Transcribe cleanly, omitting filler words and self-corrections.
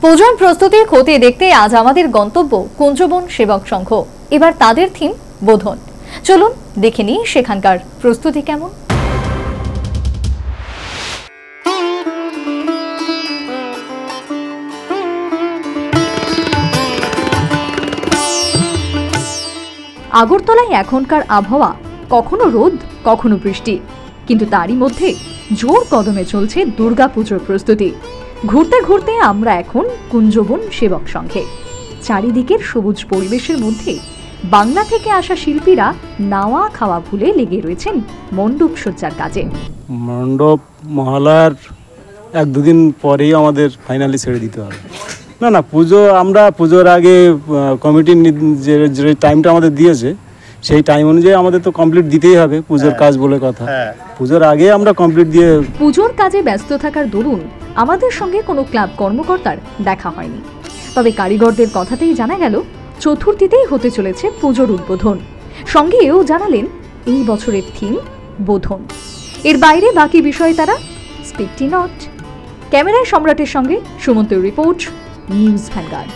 পুজোর প্রস্তুতি খতিয়ে দেখতে আজ আমাদের গন্তব্য কুঞ্জবন সেবক সংঘ। এবার তাদের থিম বোধন। চলুন দেখে নিই সেখানকার প্রস্তুতি কেমন। আগরতলায় এখনকার আবহাওয়া কখনো রোদ কখনো বৃষ্টি, কিন্তু তারই মধ্যে জোর কদমে চলছে দুর্গাপুজোর প্রস্তুতি। ঘুরতে ঘুরতে আমরা এখন কুঞ্জবন সেবক সংঘে। চারিদিকের সবুজ পরিবেশের মধ্যে বাংলা থেকে আসা শিল্পীরা নাওয়া খাওয়া ভুলে লেগে রয়েছেন মণ্ডপ সজ্জার কাজে। মণ্ডপ মহালয়ার 1-2 দিন পরেই আমাদের ফাইনালি ছেড়ে দিতে হবে। না আমরা পুজোর আগে কমিটি যে টাইমটা আমাদের দিয়েছে সেই টাইম অনুযায়ী আমাদের তো কমপ্লিট দিতেই হবে। পুজোর কাজ বলে কথা, পুজোর আগে আমরা কমপ্লিট দিয়ে। পুজোর কাজে ব্যস্ত থাকার দরুন আমাদের সঙ্গে কোনো ক্লাব কর্মকর্তার দেখা হয়নি, তবে কারিগরদের কথাতেই জানা গেল চতুর্থীতেই হতে চলেছে পুজোর উদ্বোধন। সঙ্গে এও জানালেন এই বছরের থিম বোধন। এর বাইরে বাকি বিষয়ে তারা স্পিকটি নট। ক্যামেরায় সম্রাটের সঙ্গে সুমন্তের রিপোর্ট, নিউজ ভ্যানগার্ড।